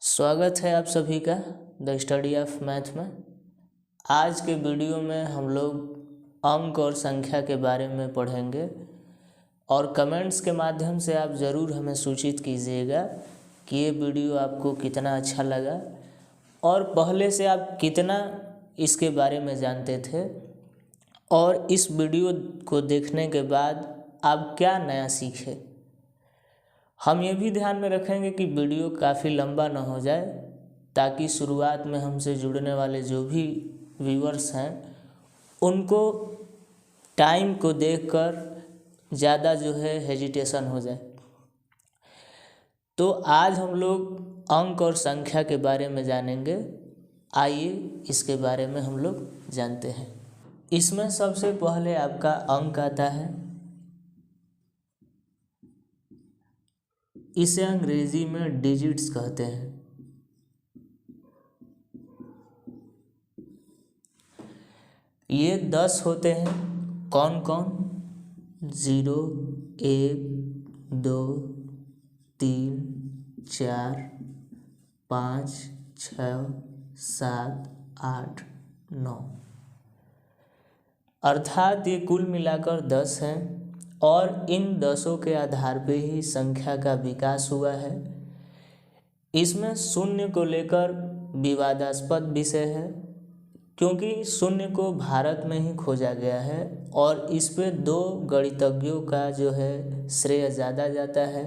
स्वागत है आप सभी का द स्टडी ऑफ मैथ में। आज के वीडियो में हम लोग अंक और संख्या के बारे में पढ़ेंगे और कमेंट्स के माध्यम से आप ज़रूर हमें सूचित कीजिएगा कि ये वीडियो आपको कितना अच्छा लगा और पहले से आप कितना इसके बारे में जानते थे और इस वीडियो को देखने के बाद आप क्या नया सीखे। हम ये भी ध्यान में रखेंगे कि वीडियो काफ़ी लंबा ना हो जाए, ताकि शुरुआत में हमसे जुड़ने वाले जो भी व्यूअर्स हैं उनको टाइम को देखकर ज़्यादा जो है हेजिटेशन हो जाए। तो आज हम लोग अंक और संख्या के बारे में जानेंगे। आइए इसके बारे में हम लोग जानते हैं। इसमें सबसे पहले आपका अंक आता है। इसे अंग्रेजी में डिजिट्स कहते हैं। ये 10 होते हैं। कौन कौन? 0, 1, 2, 3, 4, 5, 6, 7, 8, 9, अर्थात ये कुल मिलाकर 10 हैं और इन 10 के आधार पे ही संख्या का विकास हुआ है। इसमें शून्य को लेकर विवादास्पद विषय है, क्योंकि शून्य को भारत में ही खोजा गया है और इस पे 2 गणितज्ञों का जो है श्रेय ज़्यादा जाता है।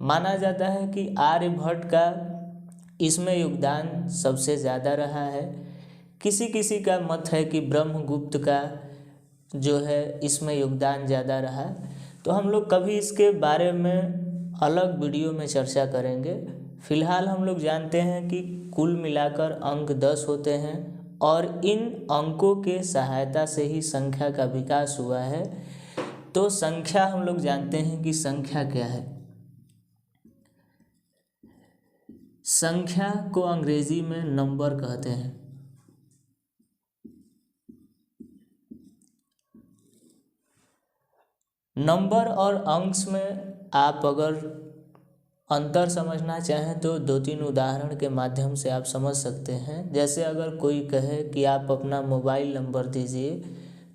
माना जाता है कि आर्यभट्ट का इसमें योगदान सबसे ज़्यादा रहा है। किसी किसी का मत है कि ब्रह्मगुप्त का जो है इसमें योगदान ज़्यादा रहा। तो हम लोग कभी इसके बारे में अलग वीडियो में चर्चा करेंगे। फिलहाल हम लोग जानते हैं कि कुल मिलाकर अंक 10 होते हैं और इन अंकों के सहायता से ही संख्या का विकास हुआ है। तो संख्या हम लोग जानते हैं कि संख्या क्या है। संख्या को अंग्रेजी में नंबर कहते हैं। नंबर और अंक्स में आप अगर अंतर समझना चाहें तो 2-3 उदाहरण के माध्यम से आप समझ सकते हैं। जैसे अगर कोई कहे कि आप अपना मोबाइल नंबर दीजिए,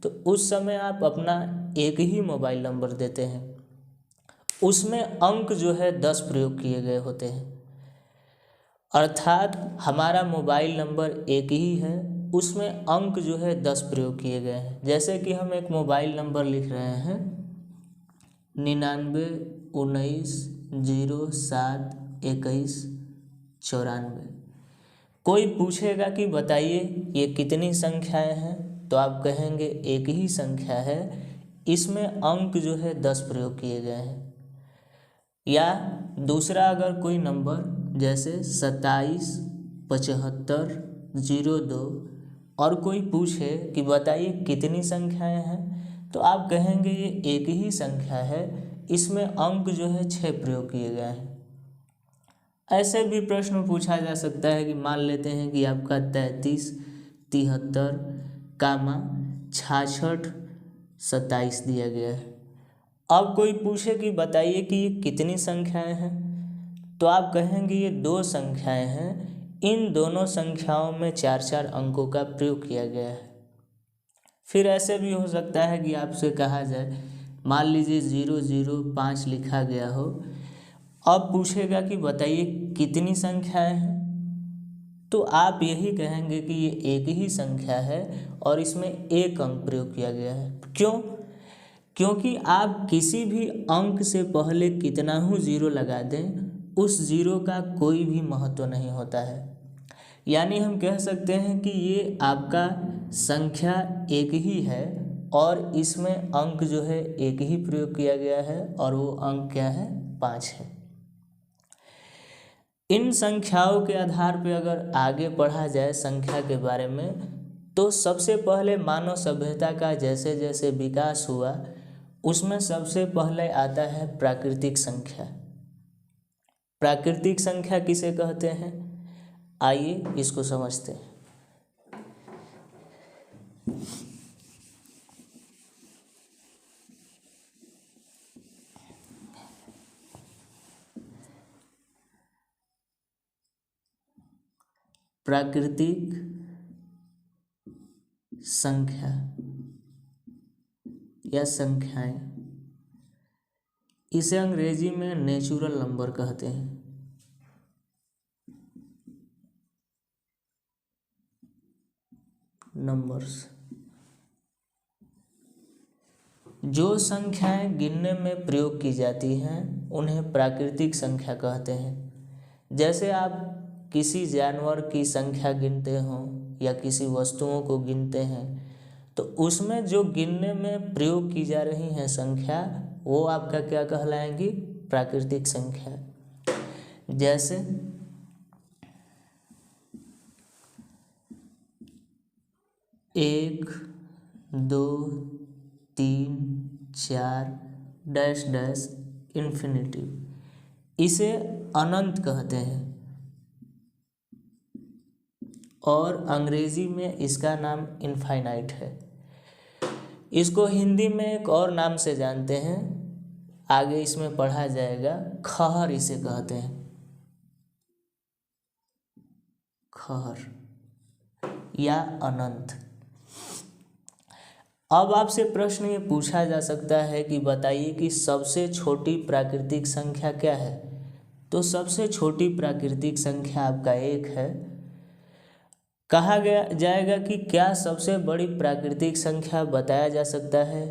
तो उस समय आप अपना एक ही मोबाइल नंबर देते हैं। उसमें अंक जो है 10 प्रयोग किए गए होते हैं, अर्थात हमारा मोबाइल नंबर एक ही है, उसमें अंक जो है 10 प्रयोग किए गए हैं। जैसे कि हम एक मोबाइल नंबर लिख रहे हैं 99 19 07 21 94। कोई पूछेगा कि बताइए ये कितनी संख्याएं हैं, तो आप कहेंगे एक ही संख्या है, इसमें अंक जो है 10 प्रयोग किए गए हैं। या दूसरा अगर कोई नंबर जैसे 27 75 02 और कोई पूछे कि बताइए कितनी संख्याएं हैं, तो आप कहेंगे ये एक ही संख्या है, इसमें अंक जो है 6 प्रयोग किए गए हैं। ऐसे भी प्रश्न पूछा जा सकता है कि मान लेते हैं कि आपका 33 73 66 27 दिया गया है। अब कोई पूछे कि बताइए कि ये कितनी संख्याएं हैं, तो आप कहेंगे ये 2 संख्याएं हैं, इन दोनों संख्याओं में 4-4 अंकों का प्रयोग किया गया है। फिर ऐसे भी हो सकता है कि आपसे कहा जाए, मान लीजिए 005 लिखा गया हो। अब पूछेगा कि बताइए कितनी संख्याएं हैं, तो आप यही कहेंगे कि ये एक ही संख्या है और इसमें एक अंक प्रयोग किया गया है। क्यों? क्योंकि आप किसी भी अंक से पहले कितना ही 0 लगा दें, उस 0 का कोई भी महत्व नहीं होता है। यानी हम कह सकते हैं कि ये आपका संख्या एक ही है और इसमें अंक जो है एक ही प्रयोग किया गया है और वो अंक क्या है? 5 है। इन संख्याओं के आधार पर अगर आगे पढ़ा जाए संख्या के बारे में, तो सबसे पहले मानव सभ्यता का जैसे जैसे विकास हुआ, उसमें सबसे पहले आता है प्राकृतिक संख्या। प्राकृतिक संख्या किसे कहते हैं? आइए इसको समझते हैं। प्राकृतिक संख्या या संख्याएं, इसे अंग्रेजी में नेचुरल नंबर कहते हैं। नंबर्स, जो संख्याएं गिनने में प्रयोग की जाती हैं उन्हें प्राकृतिक संख्या कहते हैं। जैसे आप किसी जानवर की संख्या गिनते हो या किसी वस्तुओं को गिनते हैं तो उसमें जो गिनने में प्रयोग की जा रही हैं संख्या, वो आपका क्या कहलाएंगी? प्राकृतिक संख्या। जैसे 1 2 3 4 डैश डैश इन्फिनिटिव, इसे अनंत कहते हैं और अंग्रेजी में इसका नाम इनफाइनाइट है। इसको हिंदी में एक और नाम से जानते हैं, आगे इसमें पढ़ा जाएगा। खहर इसे कहते हैं, खहर या अनंत। अब आपसे प्रश्न ये पूछा जा सकता है कि बताइए कि सबसे छोटी प्राकृतिक संख्या क्या है? तो सबसे छोटी प्राकृतिक संख्या आपका 1 है। कहा गया जाएगा कि क्या सबसे बड़ी प्राकृतिक संख्या बताया जा सकता है?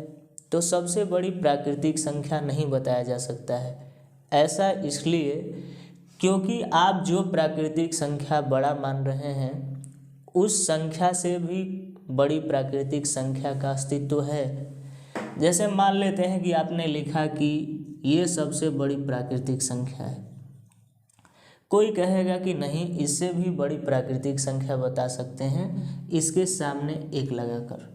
तो सबसे बड़ी प्राकृतिक संख्या नहीं बताया जा सकता है। ऐसा इसलिए क्योंकि आप जो प्राकृतिक संख्या बड़ा मान रहे हैं उस संख्या से भी बड़ी प्राकृतिक संख्या का अस्तित्व है। जैसे मान लेते हैं कि आपने लिखा कि ये सबसे बड़ी प्राकृतिक संख्या है, कोई कहेगा कि नहीं, इससे भी बड़ी प्राकृतिक संख्या बता सकते हैं इसके सामने 1 लगाकर।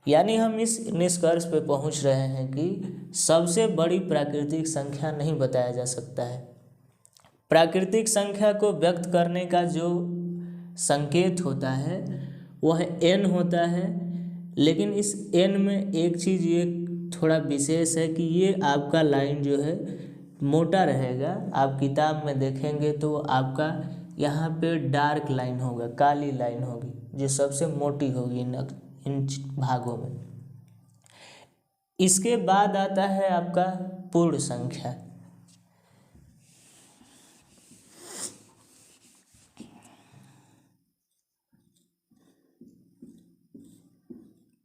यानी हम इस निष्कर्ष पे पहुंच रहे हैं कि सबसे बड़ी प्राकृतिक संख्या नहीं बताया जा सकता है। प्राकृतिक संख्या को व्यक्त करने का जो संकेत होता है वह n होता है, लेकिन इस n में एक चीज़ ये थोड़ा विशेष है कि ये आपका लाइन जो है मोटा रहेगा। आप किताब में देखेंगे तो आपका यहाँ पे डार्क लाइन होगा, काली लाइन होगी जो सबसे मोटी होगी इन भागों में। इसके बाद आता है आपका पूर्ण संख्या।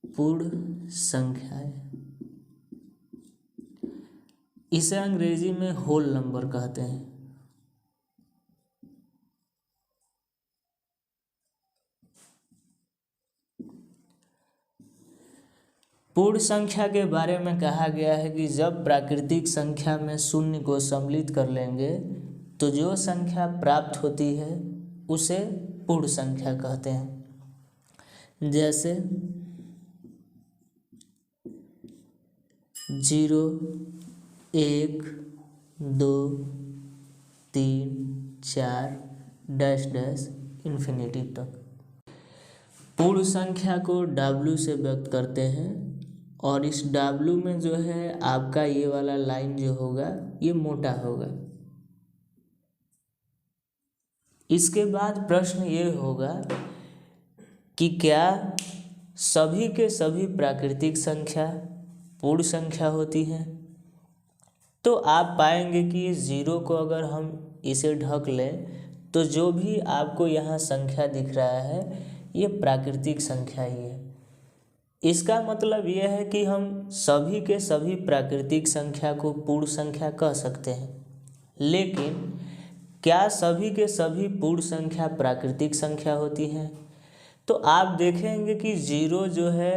पूर्ण संख्याएं, इसे अंग्रेजी में होल नंबर कहते हैं। पूर्ण संख्या के बारे में कहा गया है कि जब प्राकृतिक संख्या में शून्य को सम्मिलित कर लेंगे तो जो संख्या प्राप्त होती है उसे पूर्ण संख्या कहते हैं। जैसे 0 1 2 3 4 डैश डैश इन्फिनिटी तक। पूर्ण संख्या को W से व्यक्त करते हैं और इस W में जो है आपका ये वाला लाइन जो होगा ये मोटा होगा। इसके बाद प्रश्न ये होगा कि क्या सभी के सभी प्राकृतिक संख्या पूर्ण संख्या होती हैं? तो आप पाएंगे कि 0 को अगर हम इसे ढक लें तो जो भी आपको यहाँ संख्या दिख रहा है ये प्राकृतिक संख्या ही है। इसका मतलब यह है कि हम सभी के सभी प्राकृतिक संख्या को पूर्ण संख्या कह सकते हैं, लेकिन क्या सभी के सभी पूर्ण संख्या प्राकृतिक संख्या होती हैं? तो आप देखेंगे कि 0 जो है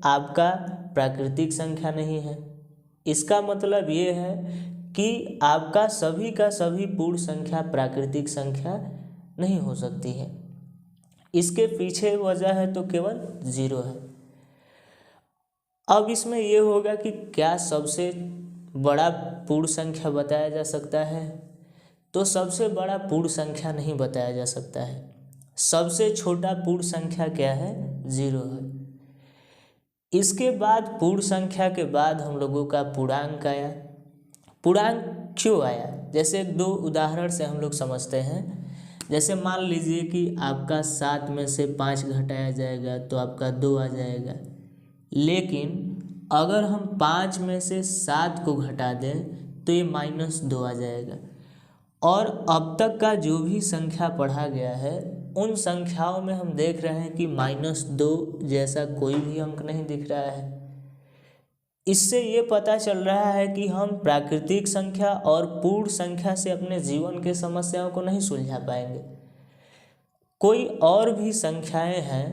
आपका प्राकृतिक संख्या नहीं है। इसका मतलब ये है कि आपका सभी का सभी पूर्ण संख्या प्राकृतिक संख्या नहीं हो सकती है। इसके पीछे वजह है तो केवल 0 है। अब इसमें यह होगा कि क्या सबसे बड़ा पूर्ण संख्या बताया जा सकता है? तो सबसे बड़ा पूर्ण संख्या नहीं बताया जा सकता है। सबसे छोटा पूर्ण संख्या क्या है? 0 है। इसके बाद पूर्ण संख्या के बाद हम लोगों का पूर्णांक आया। पूर्णांक क्यों आया? जैसे 2 उदाहरण से हम लोग समझते हैं। जैसे मान लीजिए कि आपका 7 में से 5 घटाया जाएगा तो आपका 2 आ जाएगा, लेकिन अगर हम 5 में से 7 को घटा दें तो ये -2 आ जाएगा। और अब तक का जो भी संख्या पढ़ा गया है उन संख्याओं में हम देख रहे हैं कि -2 जैसा कोई भी अंक नहीं दिख रहा है। इससे ये पता चल रहा है कि हम प्राकृतिक संख्या और पूर्ण संख्या से अपने जीवन के समस्याओं को नहीं सुलझा पाएंगे। कोई और भी संख्याएं हैं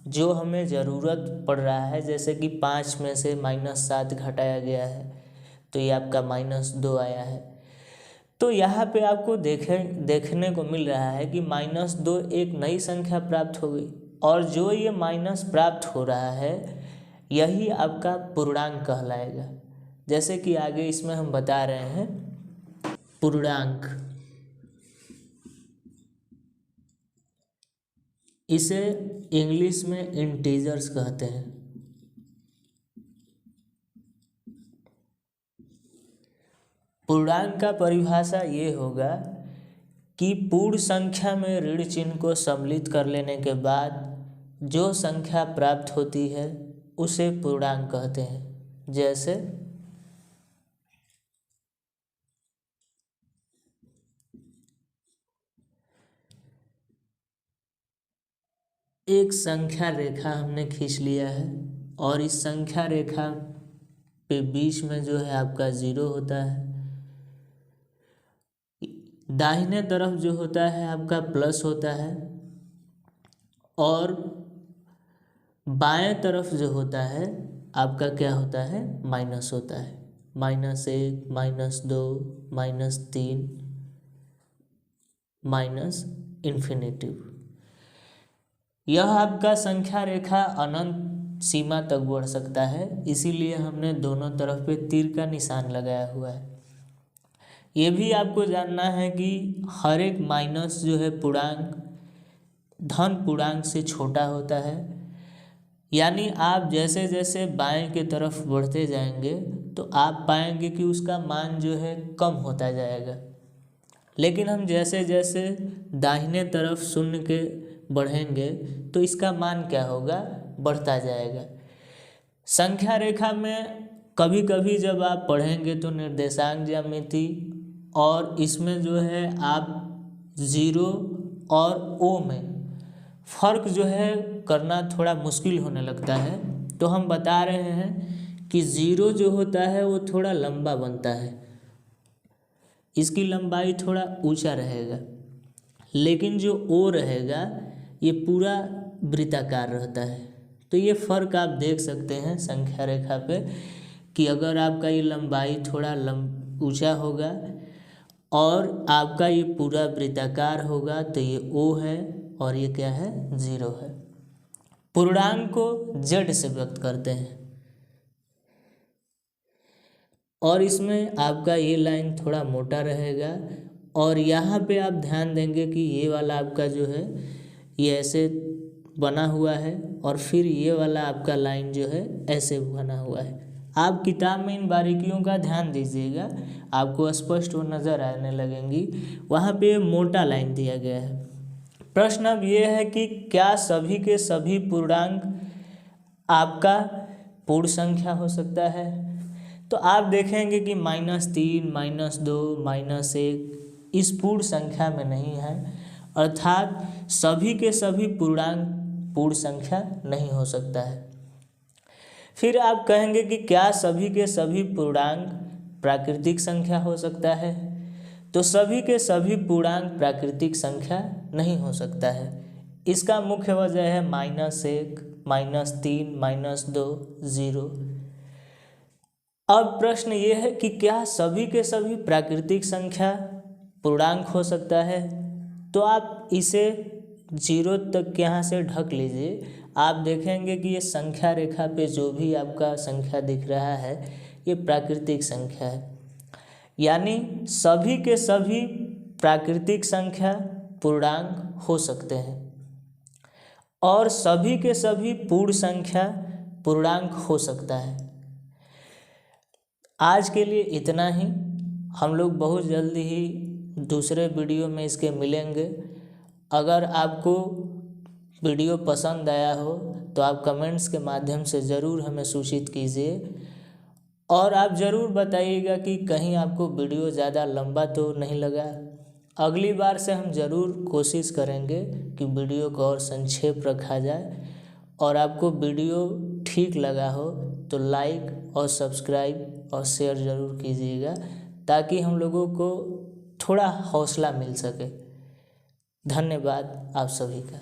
जो हमें ज़रूरत पड़ रहा है, जैसे कि 5 में से -7 घटाया गया है तो ये आपका -2 आया है। तो यहाँ पे आपको देखने को मिल रहा है कि -2 एक नई संख्या प्राप्त हो गई, और जो ये माइनस प्राप्त हो रहा है यही आपका पूर्णांक कहलाएगा। जैसे कि आगे इसमें हम बता रहे हैं पूर्णांक, इसे इंग्लिश में इंटीजर्स कहते हैं। पूर्णांक का परिभाषा ये होगा कि पूर्ण संख्या में ऋण चिन्ह को सम्मिलित कर लेने के बाद जो संख्या प्राप्त होती है उसे पूर्णांक कहते हैं। जैसे एक संख्या रेखा हमने खींच लिया है और इस संख्या रेखा पे बीच में जो है आपका 0 होता है, दाहिने तरफ जो होता है आपका प्लस होता है, और बाएं तरफ जो होता है आपका क्या होता है, माइनस होता है। -1, -2, -3, -इन्फिनिटिव। यह आपका संख्या रेखा अनंत सीमा तक बढ़ सकता है, इसीलिए हमने दोनों तरफ पे तीर का निशान लगाया हुआ है। ये भी आपको जानना है कि हर एक माइनस जो है पूर्णांक धन पूर्णांक से छोटा होता है, यानी आप जैसे जैसे बाएं की तरफ बढ़ते जाएंगे तो आप पाएंगे कि उसका मान जो है कम होता जाएगा, लेकिन हम जैसे जैसे दाहिने तरफ शून्य के बढ़ेंगे तो इसका मान क्या होगा, बढ़ता जाएगा। संख्या रेखा में कभी कभी जब आप पढ़ेंगे तो निर्देशांक ज्यामिति, और इसमें जो है आप 0 और ओ में फ़र्क जो है करना थोड़ा मुश्किल होने लगता है। तो हम बता रहे हैं कि 0 जो होता है वो थोड़ा लंबा बनता है, इसकी लंबाई थोड़ा ऊंचा रहेगा, लेकिन जो ओ रहेगा ये पूरा वृत्ताकार रहता है। तो ये फ़र्क आप देख सकते हैं संख्या रेखा पे कि अगर आपका ये लंबाई थोड़ा ऊंचा होगा और आपका ये पूरा वृत्ताकार होगा तो ये ओ है और ये क्या है, 0 है। पूर्णांक को z से व्यक्त करते हैं, और इसमें आपका ये लाइन थोड़ा मोटा रहेगा, और यहाँ पे आप ध्यान देंगे कि ये वाला आपका जो है ये ऐसे बना हुआ है, और फिर ये वाला आपका लाइन जो है ऐसे बना हुआ है। आप किताब में इन बारीकियों का ध्यान दीजिएगा, आपको स्पष्ट वो नज़र आने लगेंगी। वहाँ पे मोटा लाइन दिया गया है। प्रश्न अब ये है कि क्या सभी के सभी पूर्णांक आपका पूर्ण संख्या हो सकता है? तो आप देखेंगे कि -3, -2, -1 इस पूर्ण संख्या में नहीं है, अर्थात सभी के सभी पूर्णांक पूर्ण संख्या नहीं हो सकता है। फिर आप कहेंगे कि क्या सभी के सभी पूर्णांक प्राकृतिक संख्या हो सकता है? तो सभी के सभी पूर्णांक प्राकृतिक संख्या नहीं हो सकता है। इसका मुख्य वजह है -1, -3, -2, 0। अब प्रश्न ये है कि क्या सभी के सभी प्राकृतिक संख्या पूर्णांक हो सकता है? तो आप इसे 0 तक यहाँ से ढक लीजिए। आप देखेंगे कि ये संख्या रेखा पे जो भी आपका संख्या दिख रहा है ये प्राकृतिक संख्या है, यानी सभी के सभी प्राकृतिक संख्या पूर्णांक हो सकते हैं, और सभी के सभी पूर्ण संख्या पूर्णांक हो सकता है। आज के लिए इतना ही। हम लोग बहुत जल्दी ही दूसरे वीडियो में इसके मिलेंगे। अगर आपको वीडियो पसंद आया हो तो आप कमेंट्स के माध्यम से ज़रूर हमें सूचित कीजिए और आप ज़रूर बताइएगा कि कहीं आपको वीडियो ज़्यादा लंबा तो नहीं लगा। अगली बार से हम ज़रूर कोशिश करेंगे कि वीडियो को और संक्षेप रखा जाए। और आपको वीडियो ठीक लगा हो तो लाइक और सब्सक्राइब और शेयर ज़रूर कीजिएगा ताकि हम लोगों को थोड़ा हौसला मिल सके। धन्यवाद आप सभी का।